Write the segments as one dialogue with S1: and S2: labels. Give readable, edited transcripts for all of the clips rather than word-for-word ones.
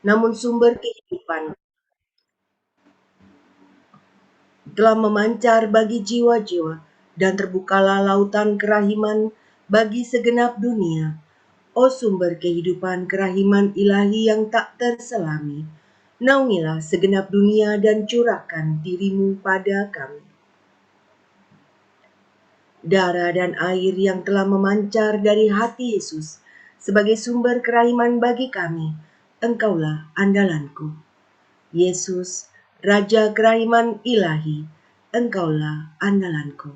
S1: namun sumber kehidupan telah memancar bagi jiwa-jiwa, dan terbukalah lautan kerahiman bagi segenap dunia. O sumber kehidupan kerahiman ilahi yang tak terselami, naungilah segenap dunia dan curahkan dirimu pada kami. Darah dan air yang telah memancar dari hati Yesus sebagai sumber kerahiman bagi kami, Engkaulah andalanku. Yesus, Raja kerahiman ilahi, Engkaulah andalanku.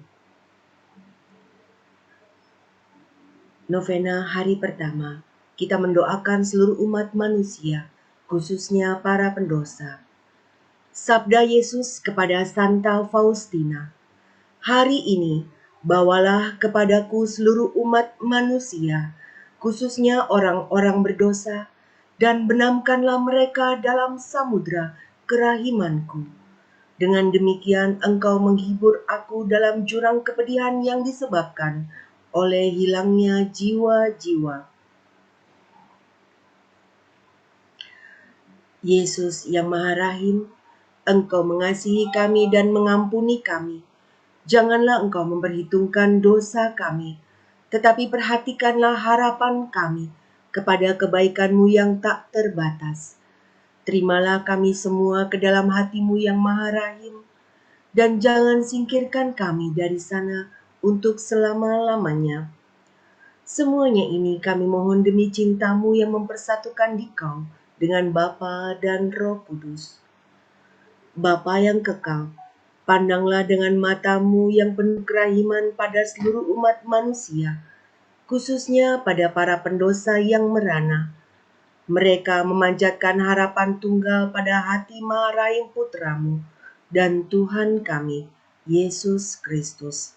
S1: Novena hari pertama, kita mendoakan seluruh umat manusia, khususnya para pendosa. Sabda Yesus kepada Santa Faustina, hari ini bawalah kepadaku seluruh umat manusia, khususnya orang-orang berdosa, dan benamkanlah mereka dalam samudra kerahimanku. Dengan demikian engkau menghibur aku dalam jurang kepedihan yang disebabkan oleh hilangnya jiwa-jiwa. Yesus yang Maha Rahim, Engkau mengasihi kami dan mengampuni kami. Janganlah Engkau memperhitungkan dosa kami, tetapi perhatikanlah harapan kami kepada kebaikan-Mu yang tak terbatas. Terimalah kami semua ke dalam hati-Mu yang Maha Rahim, dan jangan singkirkan kami dari sana untuk selama-lamanya. Semuanya ini kami mohon demi cinta-Mu yang mempersatukan Dikau dengan Bapa dan Roh Kudus. Bapa yang kekal, pandanglah dengan mata-Mu yang penuh kerahiman pada seluruh umat manusia, khususnya pada para pendosa yang merana. Mereka memanjatkan harapan tunggal pada hati Maha Rahim Putra-Mu dan Tuhan kami, Yesus Kristus.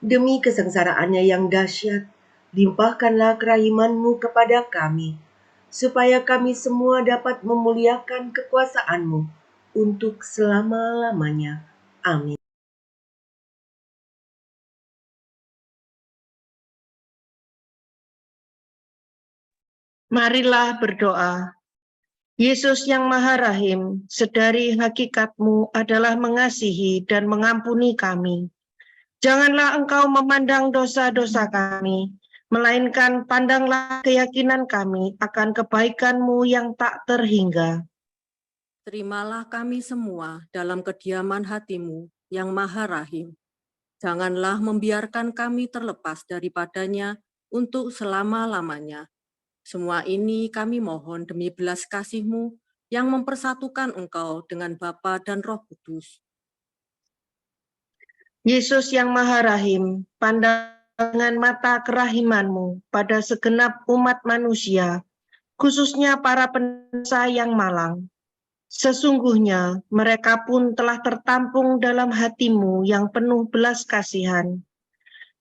S1: Demi kesengsaraannya yang dahsyat, limpahkanlah kerahiman-Mu kepada kami, supaya kami semua dapat memuliakan kekuasaan-Mu untuk selama-lamanya. Amin.
S2: Marilah berdoa. Yesus yang Maha Rahim, sedari hakikat-Mu adalah mengasihi dan mengampuni kami. Janganlah Engkau memandang dosa-dosa kami, melainkan pandanglah keyakinan kami akan kebaikan-Mu yang tak terhingga.
S3: Terimalah kami semua dalam kediaman hati-Mu yang Maha Rahim. Janganlah membiarkan kami terlepas daripadanya untuk selama-lamanya. Semua ini kami mohon demi belas kasih-Mu yang mempersatukan Engkau dengan Bapa dan Roh Kudus.
S2: Yesus yang Maha Rahim, pandang dengan mata kerahiman-Mu pada segenap umat manusia, khususnya para pendosa yang malang. Sesungguhnya mereka pun telah tertampung dalam hati-Mu yang penuh belas kasihan.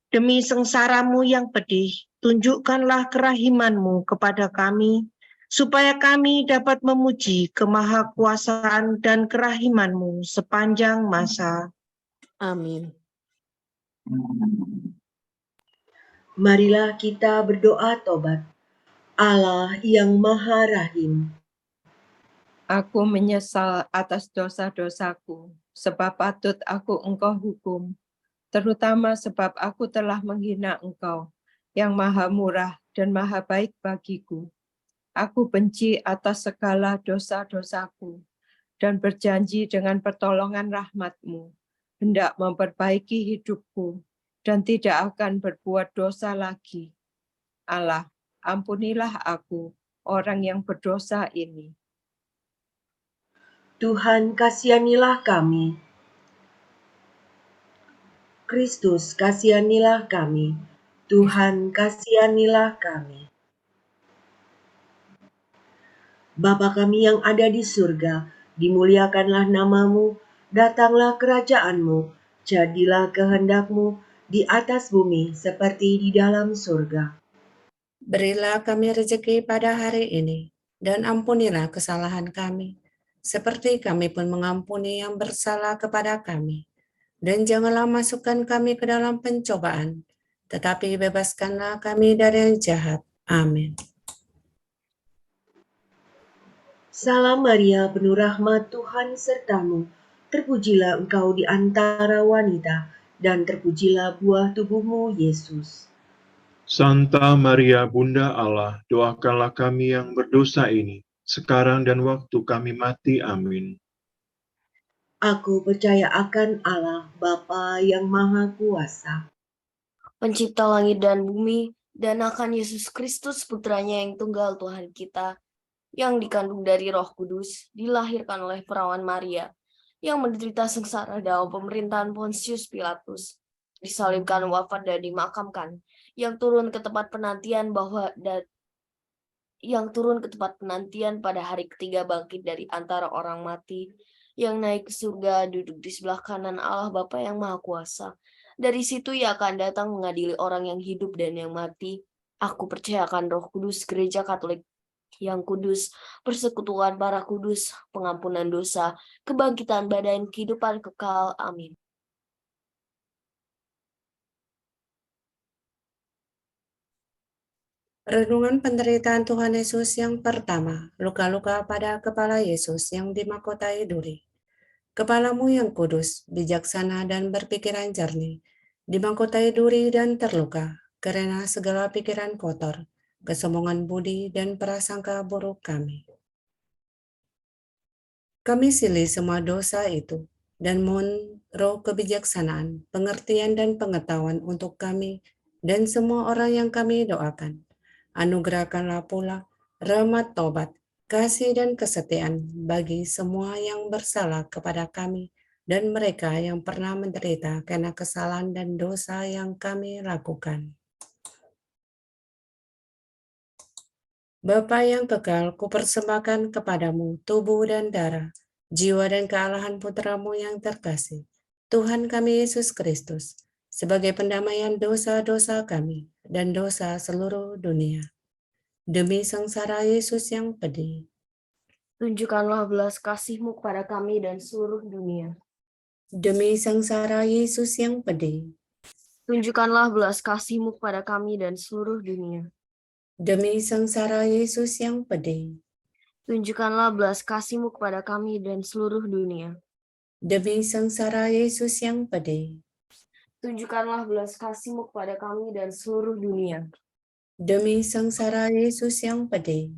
S2: Demi sengsara-Mu yang pedih, tunjukkanlah kerahiman-Mu kepada kami, supaya kami dapat memuji kemahakuasaan dan kerahiman-Mu sepanjang masa.
S3: Amin.
S1: Marilah kita berdoa tobat. Allah yang Maha Rahim,
S4: Aku menyesal atas dosa-dosaku, sebab patut aku Engkau hukum, terutama sebab aku telah menghina Engkau, yang Maha Murah dan Maha Baik bagiku. Aku benci atas segala dosa-dosaku, dan berjanji dengan pertolongan rahmat-Mu, hendak memperbaiki hidupku, dan tidak akan berbuat dosa lagi. Allah, ampunilah aku, orang yang berdosa ini.
S1: Tuhan kasihanilah kami. Kristus kasihanilah kami. Tuhan kasihanilah kami. Bapa kami yang ada di surga, dimuliakanlah nama-Mu, datanglah kerajaan-Mu, jadilah kehendak-Mu di atas bumi seperti di dalam surga.
S5: Berilah kami rezeki pada hari ini, dan ampunilah kesalahan kami, seperti kami pun mengampuni yang bersalah kepada kami. Dan janganlah masukkan kami ke dalam pencobaan, tetapi bebaskanlah kami dari yang jahat. Amin.
S1: Salam Maria, penuh rahmat, Tuhan sertamu. Terpujilah engkau di antara wanita, dan terpujilah buah tubuhmu, Yesus.
S6: Santa Maria Bunda Allah, doakanlah kami yang berdosa ini, sekarang dan waktu kami mati. Amin.
S1: Aku percaya akan Allah, Bapa yang Maha Kuasa,
S7: Pencipta langit dan bumi, dan akan Yesus Kristus putranya yang tunggal Tuhan kita, yang dikandung dari Roh Kudus, dilahirkan oleh perawan Maria, yang menderita sengsara dalam pemerintahan Pontius Pilatus, disalibkan, wafat dan dimakamkan, yang turun ke tempat penantian pada hari ketiga bangkit dari antara orang mati, yang naik ke surga, duduk di sebelah kanan Allah Bapa yang Maha Kuasa. Dari situ ia akan datang mengadili orang yang hidup dan yang mati. Aku percaya akan Roh Kudus, Gereja Katolik yang kudus, persekutuan para kudus, pengampunan dosa, kebangkitan badan, kehidupan kekal. Amin.
S5: Renungan penderitaan Tuhan Yesus yang pertama, luka-luka pada kepala Yesus yang dimahkotai duri. Kepalamu yang kudus, bijaksana dan berpikiran jernih, dimahkotai duri dan terluka, karena segala pikiran kotor, kesombongan budi dan prasangka buruk kami. Kami silih semua dosa itu, dan mohon roh kebijaksanaan, pengertian dan pengetahuan untuk kami dan semua orang yang kami doakan. Anugerahkanlah pula rahmat taubat, kasih dan kesetiaan bagi semua yang bersalah kepada kami dan mereka yang pernah menderita karena kesalahan dan dosa yang kami lakukan. Bapa yang kekal, kupersembahkan kepadamu tubuh dan darah, jiwa dan kealahan putramu yang terkasih, Tuhan kami Yesus Kristus, sebagai pendamaian dosa-dosa kami dan dosa seluruh dunia. Demi sengsara Yesus yang pedih,
S7: Tunjukkanlah belas kasih-Mu kepada kami dan seluruh dunia.
S5: demi sengsara Yesus yang pedih,
S7: Tunjukkanlah belas kasih-Mu kepada kami dan seluruh dunia.
S5: demi sengsara Yesus yang pedih,
S7: Tunjukkanlah belas kasih-Mu kepada kami dan seluruh dunia.
S5: demi sengsara Yesus yang pedih,
S7: Tunjukkanlah belas kasih-Mu kepada kami dan seluruh dunia.
S5: demi sengsara Yesus yang pedih,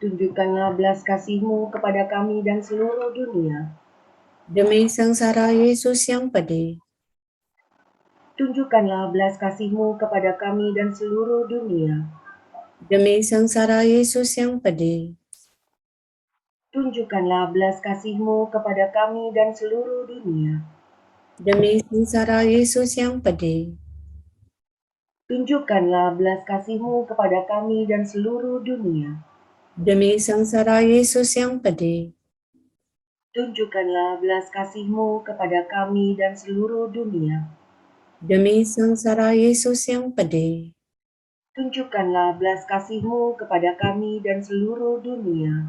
S1: tunjukkanlah belas kasih-Mu kepada kami dan seluruh dunia.
S5: demi sengsara Yesus yang pedih,
S1: Tunjukkanlah belas kasih-Mu kepada kami dan seluruh dunia.
S5: demi sengsara Yesus yang pedih,
S1: Tunjukkanlah belas kasih-Mu kepada kami dan seluruh dunia.
S5: demi sengsara Yesus yang pedih,
S1: Tunjukkanlah belas kasih-Mu kepada kami dan seluruh dunia.
S5: demi sengsara Yesus yang pedih,
S1: Tunjukkanlah belas kasih-Mu kepada kami dan seluruh dunia.
S5: demi sengsara Yesus yang pedih,
S1: Tunjukkanlah belas kasih-Mu kepada kami dan seluruh dunia.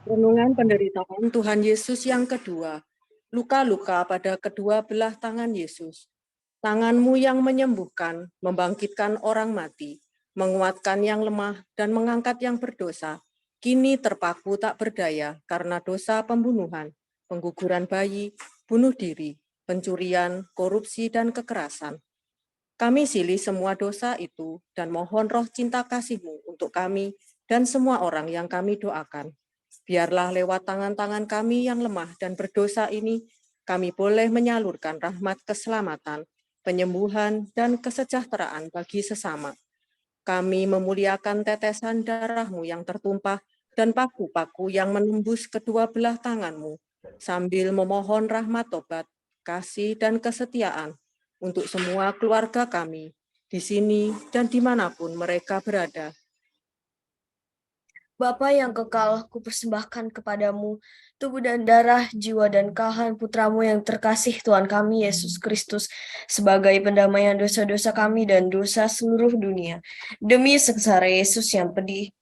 S3: Renungan penderitaan Tuhan Yesus yang kedua, luka-luka pada kedua belah tangan Yesus. Tangan-Mu yang menyembuhkan, membangkitkan orang mati, menguatkan yang lemah, dan mengangkat yang berdosa, kini terpaku tak berdaya karena dosa pembunuhan, pengguguran bayi, bunuh diri, pencurian, korupsi, dan kekerasan. Kami silih semua dosa itu dan mohon roh cinta kasih-Mu untuk kami dan semua orang yang kami doakan. Biarlah lewat tangan-tangan kami yang lemah dan berdosa ini, kami boleh menyalurkan rahmat keselamatan, penyembuhan, dan kesejahteraan bagi sesama. Kami memuliakan tetesan darah-Mu yang tertumpah dan paku-paku yang menembus kedua belah tangan-Mu, sambil memohon rahmat tobat, kasih, dan kesetiaan untuk semua keluarga kami, di sini dan dimanapun mereka berada.
S7: Bapa yang kekal, kupersembahkan kepadamu tubuh dan darah, jiwa dan kealahan putramu yang terkasih Tuhan kami Yesus Kristus sebagai pendamaian dosa-dosa kami dan dosa seluruh dunia. Demi sengsara Yesus yang pedih,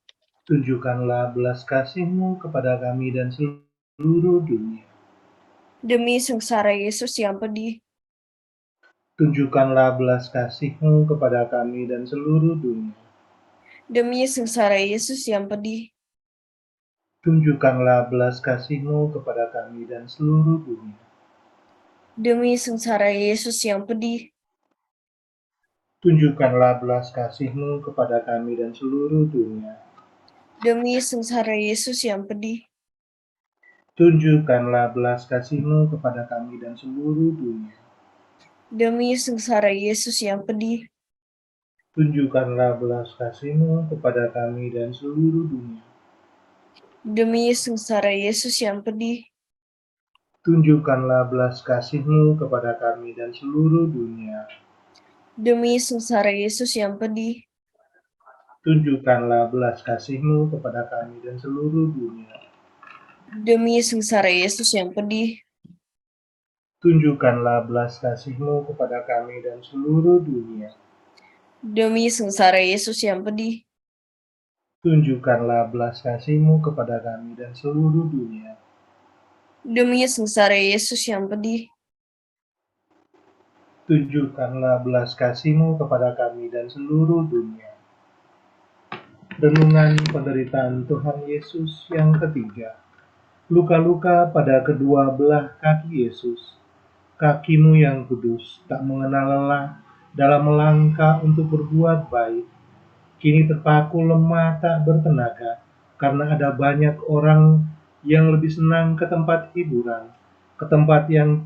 S8: Tunjukkanlah belas kasih-Mu kepada kami dan seluruh dunia.
S7: demi sengsara Yesus yang pedih,
S8: Tunjukkanlah belas kasih-Mu kepada kami dan seluruh dunia.
S7: Demi sengsara Yesus yang pedih,
S8: Tunjukkanlah belas kasih-Mu kepada kami dan seluruh dunia.
S7: demi sengsara Yesus yang pedih,
S8: Tunjukkanlah belas kasih-Mu kepada kami dan seluruh dunia.
S7: demi sengsara Yesus yang pedih,
S8: Tunjukkanlah belas kasih-Mu kepada kami dan seluruh dunia.
S7: demi sengsara Yesus yang pedih,
S8: Tunjukkanlah belas kasih-Mu kepada kami dan seluruh dunia.
S7: demi sengsara Yesus yang pedih,
S8: Tunjukkanlah belas kasih-Mu kepada kami dan seluruh dunia.
S7: demi sengsara Yesus yang pedih,
S8: Tunjukkanlah belas kasih-Mu kepada kami dan seluruh dunia.
S7: demi sengsara Yesus yang pedih,
S8: Tunjukkanlah belas kasih-Mu kepada kami dan seluruh dunia.
S7: demi sengsara Yesus yang pedih,
S8: Tunjukkanlah belas kasih-Mu kepada kami dan seluruh dunia.
S7: demi sengsara Yesus yang pedih,
S8: Tunjukkanlah belas kasih-Mu kepada kami dan seluruh dunia. Renungan penderitaan Tuhan Yesus yang ketiga. Luka-luka pada kedua belah kaki Yesus. Kaki-Mu yang kudus tak mengenal lelah dalam melangkah untuk berbuat baik. Kini terpaku lemah tak bertenaga, karena ada banyak orang yang lebih senang ke tempat hiburan, ke tempat yang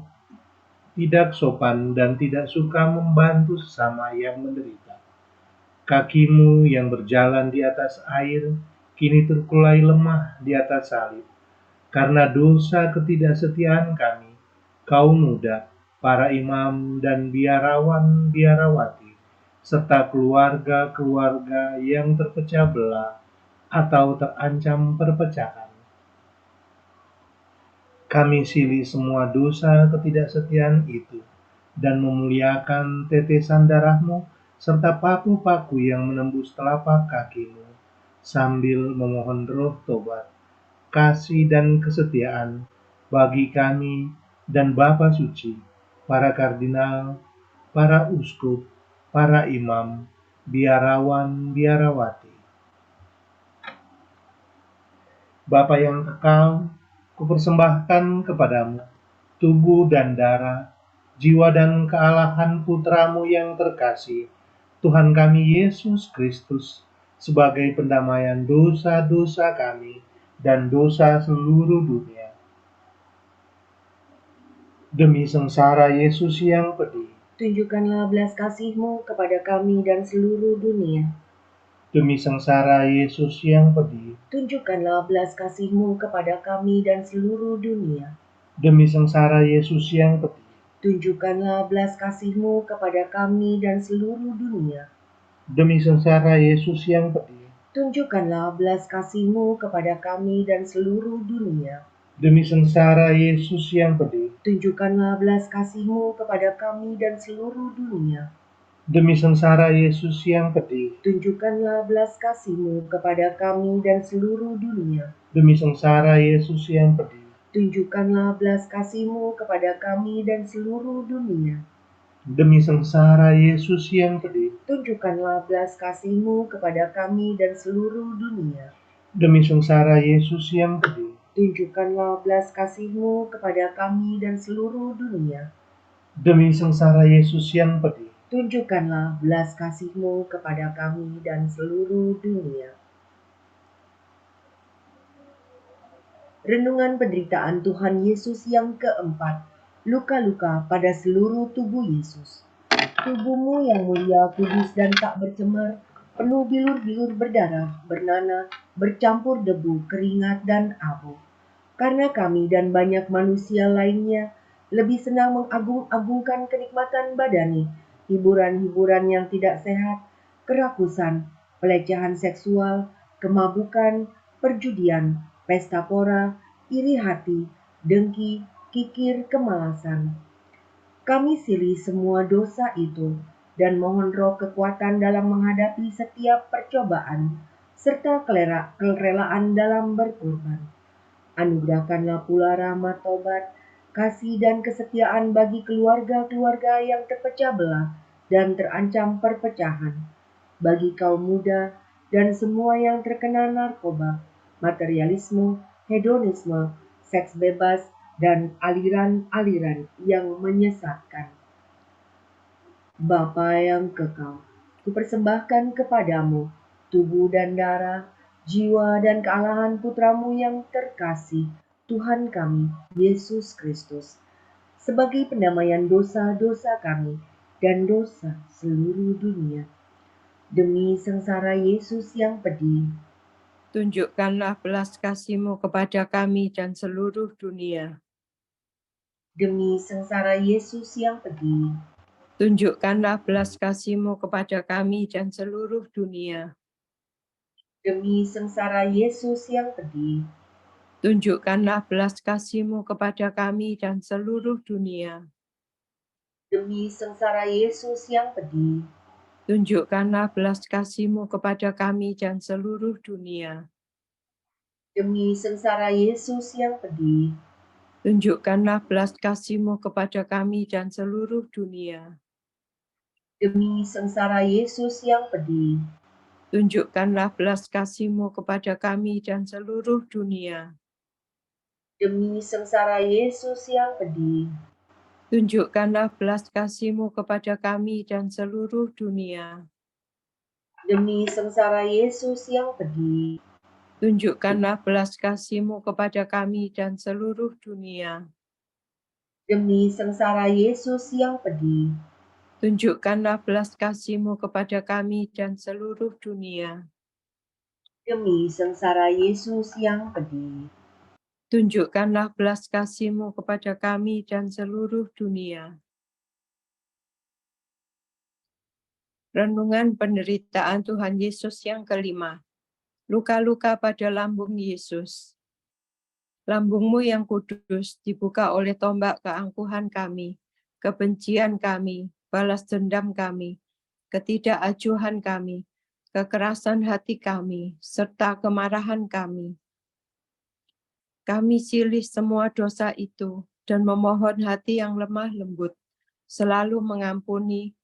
S8: tidak sopan dan tidak suka membantu sesama yang menderita. Kaki-Mu yang berjalan di atas air, kini terkulai lemah di atas salib. Karena dosa ketidaksetiaan kami, kaum muda, para imam dan biarawan-biarawati, serta keluarga-keluarga yang terpecah belah atau terancam perpecahan. Kami silih semua dosa ketidaksetiaan itu, dan memuliakan tetesan darah-Mu serta paku-paku yang menembus telapak kaki-Mu, sambil memohon roh tobat, kasih dan kesetiaan bagi kami dan Bapa Suci, para kardinal, para uskup, para imam, biarawan, biarawati. Bapa yang kekal, kupersembahkan kepadamu tubuh dan darah, jiwa dan kealahan Putra-Mu yang terkasih, Tuhan kami Yesus Kristus, sebagai pendamaian dosa-dosa kami dan dosa seluruh dunia. Demi sengsara Yesus yang pedih,
S1: Tunjukkanlah belas kasih-Mu kepada kami dan seluruh dunia.
S8: demi sengsara Yesus yang pedih,
S1: Tunjukkanlah belas kasih-Mu kepada kami dan seluruh dunia.
S8: demi sengsara Yesus yang pedih,
S1: Tunjukkanlah belas kasih-Mu kepada kami dan seluruh dunia.
S8: demi sengsara Yesus yang pedih,
S1: Tunjukkanlah belas kasih-Mu kepada kami dan seluruh dunia.
S8: demi sengsara Yesus yang pedih,
S1: Tunjukkanlah belas kasih-Mu kepada kami dan seluruh dunia.
S8: demi sengsara Yesus yang pedih,
S1: Tunjukkanlah belas kasih-Mu kepada kami dan seluruh dunia.
S8: demi sengsara Yesus yang pedih,
S1: Tunjukkanlah belas kasih-Mu kepada kami dan seluruh dunia.
S8: demi sengsara Yesus yang pedih,
S1: Tunjukkanlah belas kasih-Mu kepada kami dan seluruh dunia.
S8: demi sengsara Yesus yang pedih,
S1: Tunjukkanlah belas kasih-Mu kepada kami dan seluruh dunia.
S8: demi sengsara Yesus yang pedih,
S1: Tunjukkanlah belas kasih-Mu kepada kami dan seluruh dunia. Renungan penderitaan Tuhan Yesus yang keempat. Luka-luka pada seluruh tubuh Yesus. Tubuh-Mu yang mulia, kudus dan tak bercemar, penuh bilur-bilur berdarah, bernanah, bercampur debu, keringat dan abu. Karena kami dan banyak manusia lainnya lebih senang mengagung-agungkan kenikmatan badani, hiburan-hiburan yang tidak sehat, kerakusan, pelecehan seksual, kemabukan, perjudian, pesta pora, iri hati, dengki, kikir, kemalasan. Kami silih semua dosa itu dan mohon roh kekuatan dalam menghadapi setiap percobaan, serta kerelaan dalam berkorban. Anugerahkanlah pula rahmat tobat kasih dan kesetiaan bagi keluarga-keluarga yang terpecah belah dan terancam perpecahan, bagi kaum muda dan semua yang terkena narkoba, materialisme, hedonisme, seks bebas, dan aliran-aliran yang menyesatkan. Bapa yang kekal, kupersembahkan kepadamu tubuh dan darah, jiwa dan kealahan putramu yang terkasih, Tuhan kami, Yesus Kristus, sebagai pendamaian dosa-dosa kami dan dosa seluruh dunia. Demi sengsara Yesus yang pedih,
S4: Tunjukkanlah belas kasih-Mu kepada kami dan seluruh dunia.
S1: demi sengsara Yesus yang pedih,
S4: Tunjukkanlah belas kasih-Mu kepada kami dan seluruh dunia.
S1: demi sengsara Yesus yang pedih,
S4: Tunjukkanlah belas kasih-Mu kepada kami dan seluruh dunia.
S1: demi sengsara Yesus yang pedih,
S4: Tunjukkanlah belas kasih-Mu kepada kami dan seluruh dunia.
S1: demi sengsara Yesus yang pedih,
S4: Tunjukkanlah belas kasih-Mu kepada kami dan seluruh dunia.
S1: demi sengsara Yesus yang pedih,
S4: Tunjukkanlah belas kasih-Mu kepada kami dan seluruh dunia.
S1: demi sengsara Yesus yang pedih,
S4: Tunjukkanlah belas kasih-Mu kepada kami dan seluruh dunia.
S1: demi sengsara Yesus yang pedih,
S4: Tunjukkanlah belas kasih-Mu kepada kami dan seluruh dunia.
S1: demi sengsara Yesus yang pedih,
S4: Tunjukkanlah belas kasih-Mu kepada kami dan seluruh dunia.
S1: demi sengsara Yesus yang pedih.
S4: Tunjukkanlah belas kasih-Mu kepada kami dan seluruh dunia. Renungan penderitaan Tuhan Yesus yang kelima. Luka-luka pada lambung Yesus. Lambung-Mu yang kudus dibuka oleh tombak keangkuhan kami, kebencian kami, balas dendam kami, ketidakajuhan kami, kekerasan hati kami, serta kemarahan kami. Kami silih semua dosa itu dan memohon hati yang lemah lembut, selalu mengampuni,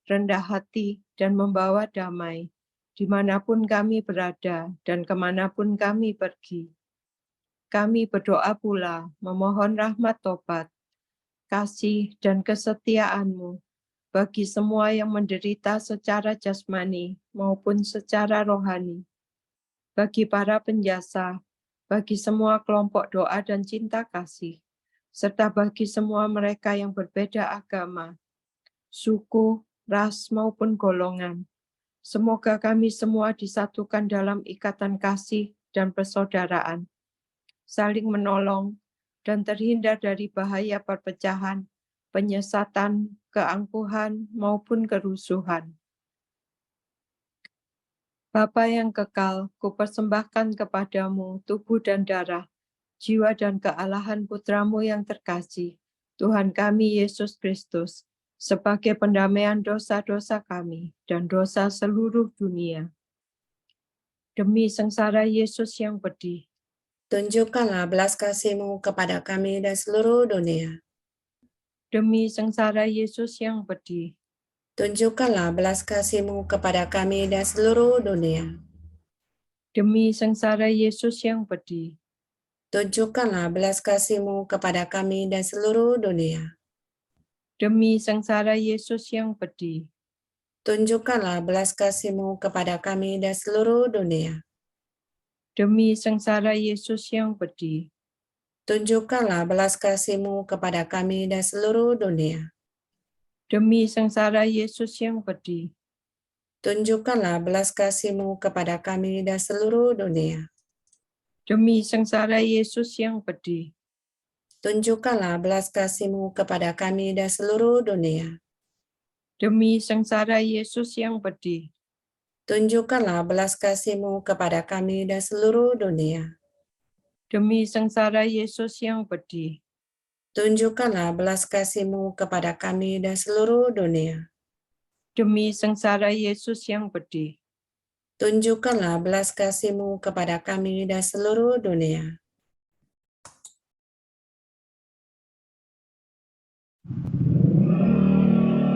S4: rendah hati, dan membawa damai, dimanapun kami berada dan kemanapun kami pergi. Kami berdoa pula memohon rahmat tobat, kasih, dan kesetiaan-Mu bagi semua yang menderita secara jasmani maupun secara rohani, bagi para penjasa, bagi semua kelompok doa dan cinta kasih, serta bagi semua mereka yang berbeda agama, suku, ras, maupun golongan. Semoga kami semua disatukan dalam ikatan kasih dan persaudaraan, saling menolong, dan terhindar dari bahaya perpecahan, penyesatan, keangkuhan, maupun kerusuhan. Bapa yang kekal, kupersembahkan kepadamu tubuh dan darah, jiwa dan kealahan putramu yang terkasih, Tuhan kami Yesus Kristus, sebagai pendamaian dosa-dosa kami dan dosa seluruh dunia. Demi sengsara Yesus yang pedih,
S5: Tunjukkanlah belas kasih-Mu kepada kami dan seluruh dunia.
S4: demi sengsara Yesus yang pedih,
S5: Tunjukkanlah belas kasih-Mu kepada kami dan seluruh dunia.
S4: demi sengsara Yesus yang pedih,
S5: Tunjukkanlah belas kasih-Mu kepada kami dan seluruh dunia.
S4: demi sengsara Yesus yang pedih,
S5: Tunjukkanlah belas kasih-Mu kepada kami dan seluruh dunia.
S4: demi sengsara Yesus yang pedih,
S5: Tunjukkanlah belas kasih-Mu kepada kami dan seluruh dunia.
S4: demi sengsara Yesus yang pedih,
S5: Tunjukkanlah belas kasih-Mu kepada kami dan seluruh dunia.
S4: demi sengsara Yesus yang pedih,
S5: Tunjukkanlah belas kasih-Mu kepada kami dan seluruh dunia.
S4: demi sengsara Yesus yang pedih,
S5: Tunjukkanlah belas kasih-Mu kepada kami dan seluruh dunia.
S4: demi sengsara Yesus yang pedih,
S5: Tunjukkanlah belas kasih-Mu kepada kami dan seluruh dunia.
S4: demi sengsara Yesus yang pedih,
S5: Tunjukkanlah belas kasih-Mu kepada kami dan seluruh dunia.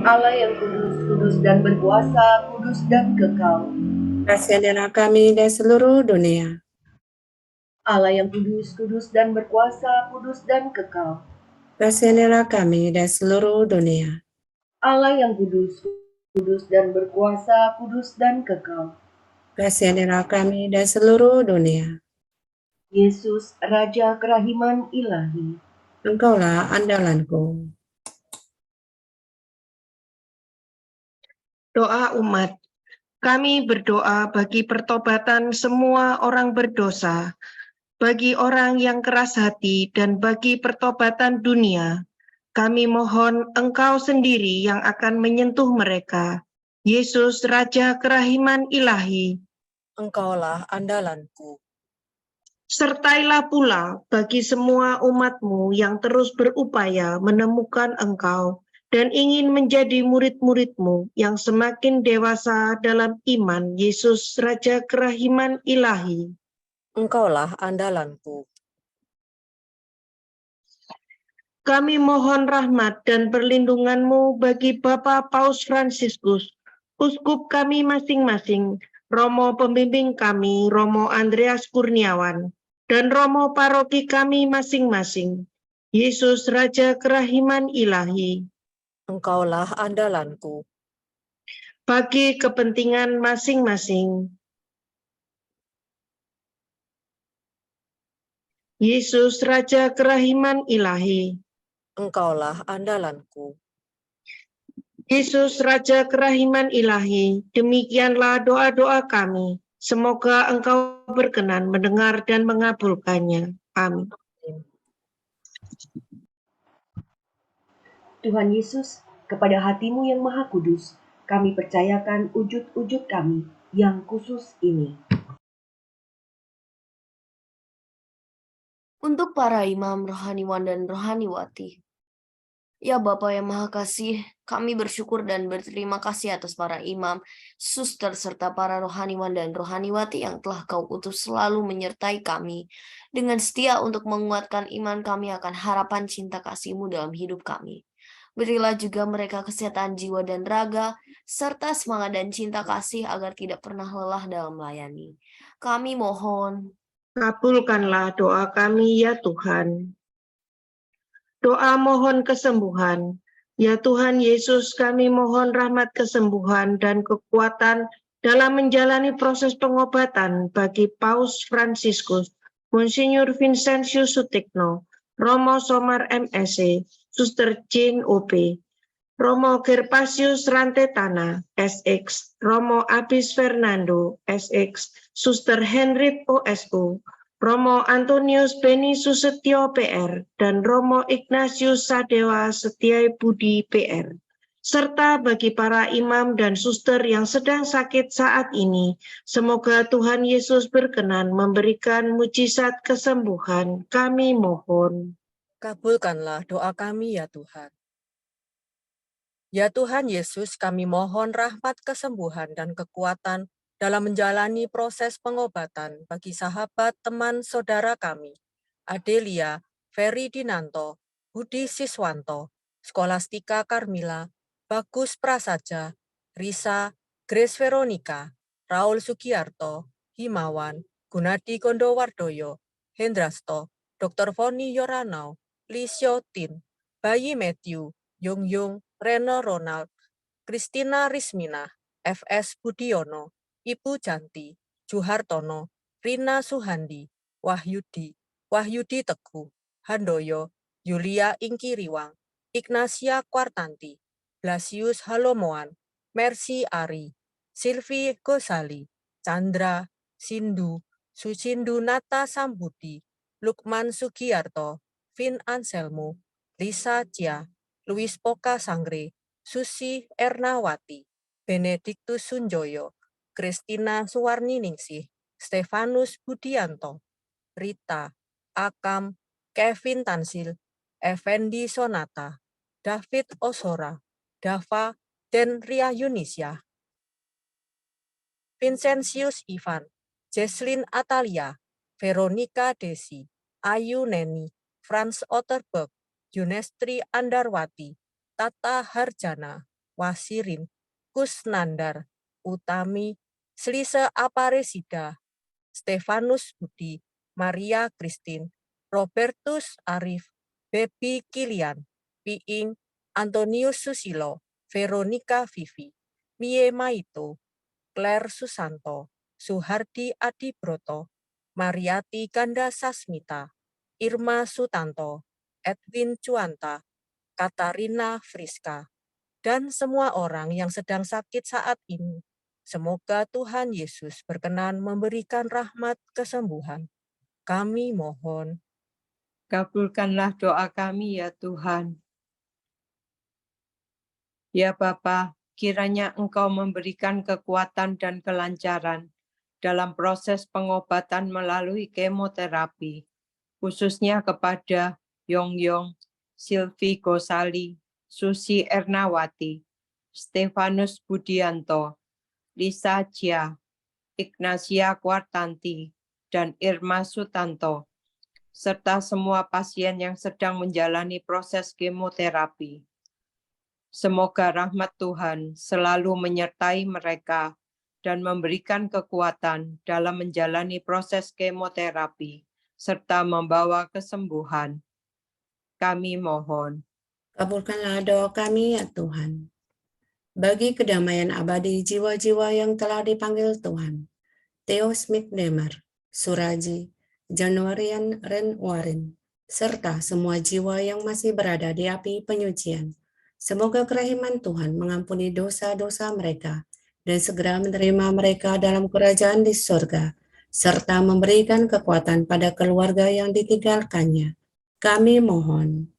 S1: Allah yang kudus, kudus dan berkuasa, kudus dan kekal.
S5: Kasianilah kami dan seluruh dunia.
S1: Allah yang kudus, kudus dan berkuasa, kudus dan kekal.
S5: Kasianilah kami dan seluruh dunia.
S1: Allah yang kudus, kudus dan berkuasa, kudus dan kekal.
S5: Kasianilah kami dan seluruh dunia.
S1: Yesus, Raja Kerahiman Ilahi.
S5: Engkaulah andalanku.
S2: Doa umat. Kami berdoa bagi pertobatan semua orang berdosa, bagi orang yang keras hati, dan bagi pertobatan dunia. Kami mohon Engkau sendiri yang akan menyentuh mereka. Yesus, Raja Kerahiman Ilahi.
S3: Engkaulah andalanku.
S2: Sertailah pula bagi semua umat-Mu yang terus berupaya menemukan Engkau dan ingin menjadi murid-murid-Mu yang semakin dewasa dalam iman, Yesus, Raja Kerahiman Ilahi.
S3: Engkaulah andalanku.
S2: Kami mohon rahmat dan perlindungan-Mu bagi Bapak Paus Fransiskus, uskup kami masing-masing, Romo pembimbing kami, Romo Andreas Kurniawan, dan Romo paroki kami masing-masing. Yesus, Raja Kerahiman Ilahi.
S3: Engkaulah andalanku.
S2: Bagi kepentingan masing-masing. Yesus, Raja Kerahiman Ilahi.
S3: Engkaulah andalanku.
S2: Yesus, Raja Kerahiman Ilahi, demikianlah doa-doa kami. Semoga Engkau berkenan mendengar dan mengabulkannya. Amin.
S1: Tuhan Yesus, kepada hati-Mu yang maha kudus, kami percayakan wujud-wujud kami yang khusus ini.
S7: Untuk para imam, rohaniwan, dan rohaniwati. Ya Bapa yang Maha Kasih, kami bersyukur dan berterima kasih atas para imam, suster, serta para rohaniwan dan rohaniwati yang telah Kau utus selalu menyertai kami dengan setia untuk menguatkan iman kami akan harapan cinta kasih-Mu dalam hidup kami. Berilah juga mereka kesehatan jiwa dan raga, serta semangat dan cinta kasih agar tidak pernah lelah dalam melayani. Kami mohon.
S2: Kabulkanlah doa kami, ya Tuhan. Doa mohon kesembuhan. Ya Tuhan Yesus, kami mohon rahmat kesembuhan dan kekuatan dalam menjalani proses pengobatan bagi Paus Fransiskus, Monsinyur Vincentius Sutikno, Romo Somar MSc, Suster Jane OP, Romo Gervasius Rantetana, SX, Romo Abis Fernando, SX, Suster Henry OSO, Romo Antonius Beni Susetio PR, dan Romo Ignatius Sadewa Setiai Budi PR, serta bagi para imam dan suster yang sedang sakit saat ini. Semoga Tuhan Yesus berkenan memberikan mujizat kesembuhan. Kami mohon.
S3: Kabulkanlah doa kami, ya Tuhan. Ya Tuhan Yesus, kami mohon rahmat kesembuhan dan kekuatan dalam menjalani proses pengobatan bagi sahabat, teman, saudara kami, Adelia, Ferry Dinanto, Budi Siswanto, Skolastika Karmila, Bagus Prasaja, Risa, Grace Veronica, Raul Sugiarto, Himawan, Gunadi Gondowardoyo, Hendrasto, Dr. Foni Yoranau, Lisio Tin, Bayi Matthew, Yung, Reno Ronald, Kristina Rismina, FS Budiono, Ibu Janti, Juhartono, Rina Suhandi, Wahyudi Teguh, Handoyo, Yulia Ingkiriwang, Ignacia Kwartanti, Blasius Halomoan, Mercy Ari, Silvi Gosali, Chandra, Sindu, Sucindu Nata Sambudi, Lukman Sugiarto, Vin Anselmo, Lisa Cia, Luis Poka Sangre, Susi Ernawati, Benediktus Sunjoyo, Kristina Suwarniningsih, Stefanus Budianto, Rita, Akam, Kevin Tansil, Effendi Sonata, David Osora, Dava, dan Ria Yunisya, Vincentius Ivan, Jesslyn Atalia, Veronica Desi, Ayu Neni, Franz Otterberg, Yunestri Andarwati, Tata Harjana, Wasirin, Kusnandar, Utami, Slise Aparesida, Stefanus Budi, Maria Christine, Robertus Arif, Bebi Kilian, Piing, Antonius Susilo, Veronica Vivi, Mie Maito, Claire Susanto, Suhardi Adibroto, Mariati Ganda Sasmita, Irma Sutanto, Edwin Cuanta, Katarina Friska, dan semua orang yang sedang sakit saat ini. Semoga Tuhan Yesus berkenan memberikan rahmat kesembuhan. Kami mohon.
S4: Kabulkanlah doa kami ya Tuhan. Ya Bapa, kiranya Engkau memberikan kekuatan dan kelancaran dalam proses pengobatan melalui kemoterapi, khususnya kepada Yong, Silvi Gosali, Susi Ernawati, Stefanus Budianto, Lisa Jia, Ignacia Kwartanti, dan Irma Sutanto, serta semua pasien yang sedang menjalani proses kemoterapi. Semoga rahmat Tuhan selalu menyertai mereka dan memberikan kekuatan dalam menjalani proses kemoterapi, serta membawa kesembuhan. Kami mohon.
S5: Kabulkanlah doa kami ya Tuhan. Bagi kedamaian abadi jiwa-jiwa yang telah dipanggil Tuhan, Theo Smith Demer, Suraji, Januarian Renwarin, serta semua jiwa yang masih berada di api penyucian. Semoga kerahiman Tuhan mengampuni dosa-dosa mereka dan segera menerima mereka dalam kerajaan di surga, serta memberikan kekuatan pada keluarga yang ditinggalkannya. Kami mohon.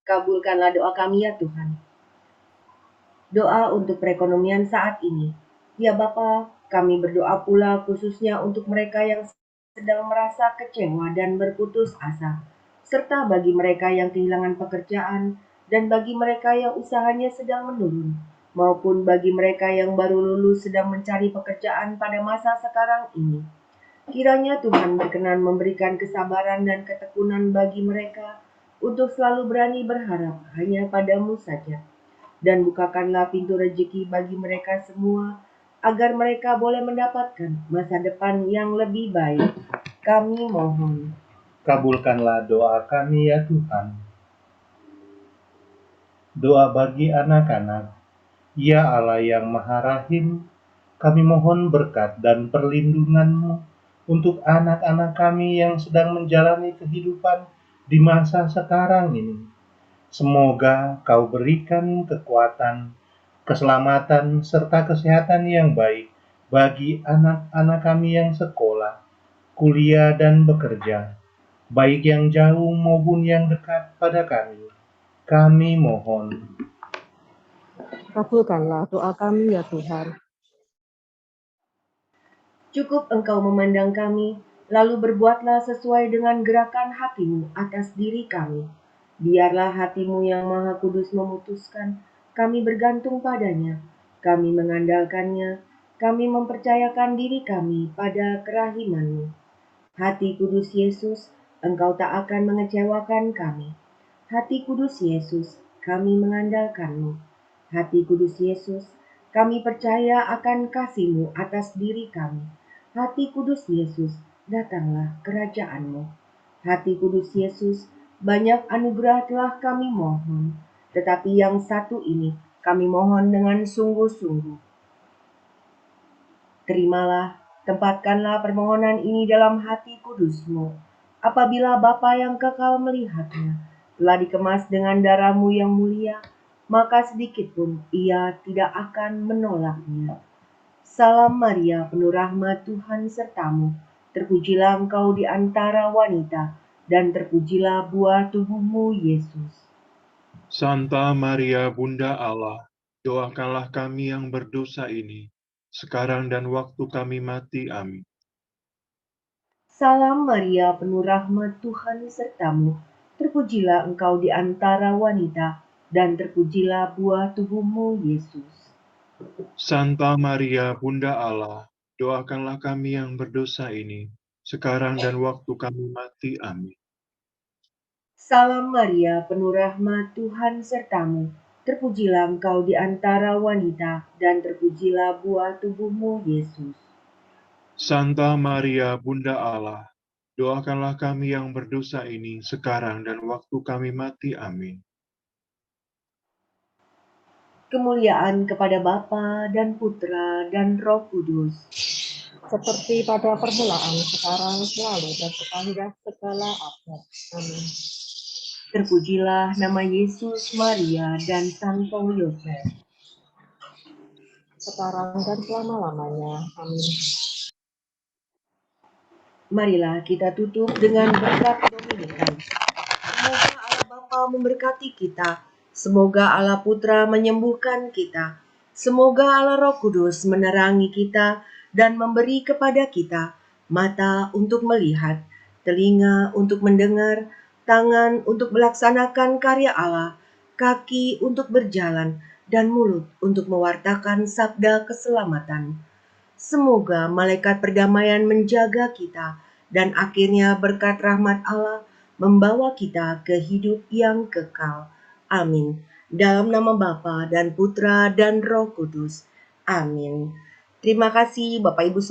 S1: Kabulkanlah doa kami ya Tuhan. Doa untuk perekonomian saat ini. Ya Bapa, kami berdoa pula khususnya untuk mereka yang sedang merasa kecewa dan berputus asa, serta bagi mereka yang kehilangan pekerjaan dan bagi mereka yang usahanya sedang menurun, maupun bagi mereka yang baru lulus sedang mencari pekerjaan pada masa sekarang ini. Kiranya Tuhan berkenan memberikan kesabaran dan ketekunan bagi mereka untuk selalu berani berharap hanya padamu saja. Dan bukakanlah pintu rezeki bagi mereka semua, agar mereka boleh mendapatkan masa depan yang lebih baik. Kami mohon.
S8: Kabulkanlah doa kami ya Tuhan. Doa bagi anak-anak. Ya Allah yang Maha Rahim, kami mohon berkat dan perlindungan-Mu untuk anak-anak kami yang sedang menjalani kehidupan di masa sekarang ini. Semoga Kau berikan kekuatan, keselamatan, serta kesehatan yang baik bagi anak-anak kami yang sekolah, kuliah, dan bekerja, baik yang jauh maupun yang dekat pada kami. Kami mohon.
S3: Kabulkanlah doa kami ya Tuhan.
S1: Cukup Engkau memandang kami, lalu berbuatlah sesuai dengan gerakan hati-Mu atas diri kami. Biarlah hati-Mu yang Maha Kudus memutuskan, kami bergantung padanya, kami mengandalkannya, kami mempercayakan diri kami pada kerahiman-Mu. Hati Kudus Yesus, Engkau tak akan mengecewakan kami. Hati Kudus Yesus, kami mengandalkan-Mu. Hati Kudus Yesus, kami percaya akan kasih-Mu atas diri kami. Hati Kudus Yesus, datanglah kerajaan-Mu. Hati Kudus Yesus, banyak anugerah telah kami mohon, tetapi yang satu ini kami mohon dengan sungguh-sungguh. Terimalah, tempatkanlah permohonan ini dalam hati kudus-Mu. Apabila Bapa yang kekal melihatnya, telah dikemas dengan darah-Mu yang mulia, maka sedikit pun Ia tidak akan menolaknya. Salam Maria, penuh rahmat Tuhan sertamu. Terpujilah engkau di antara wanita, dan terpujilah buah tubuhmu, Yesus.
S6: Santa Maria Bunda Allah, doakanlah kami yang berdosa ini, sekarang dan waktu kami mati. Amin.
S1: Salam Maria, penuh rahmat Tuhan sertamu. Terpujilah engkau di antara wanita, dan terpujilah buah tubuhmu, Yesus.
S6: Santa Maria Bunda Allah, doakanlah kami yang berdosa ini, sekarang dan waktu kami mati. Amin.
S1: Salam Maria, penuh rahmat Tuhan sertamu. Terpujilah engkau di antara wanita, dan terpujilah buah tubuhmu, Yesus.
S6: Santa Maria, Bunda Allah, doakanlah kami yang berdosa ini sekarang dan waktu kami mati. Amin.
S1: Kemuliaan kepada Bapa dan Putra dan Roh Kudus.
S3: seperti pada permulaan, sekarang, selalu, dan sepanjang segala abad. Amin.
S1: Terpujilah nama Yesus, Maria, dan Santo Yosef.
S3: Sekarang dan selama-lamanya. Amin.
S1: Marilah kita tutup dengan berkat Dominikan. Semoga Allah Bapa memberkati kita. Semoga Allah Putra menyembuhkan kita. Semoga Allah Roh Kudus menerangi kita dan memberi kepada kita mata untuk melihat, telinga untuk mendengar, tangan untuk melaksanakan karya Allah, kaki untuk berjalan, dan mulut untuk mewartakan sabda keselamatan. Semoga malaikat perdamaian menjaga kita, dan akhirnya berkat rahmat Allah membawa kita ke hidup yang kekal. Amin. Dalam nama Bapa dan Putra dan Roh Kudus. Amin. Terima kasih Bapak Ibu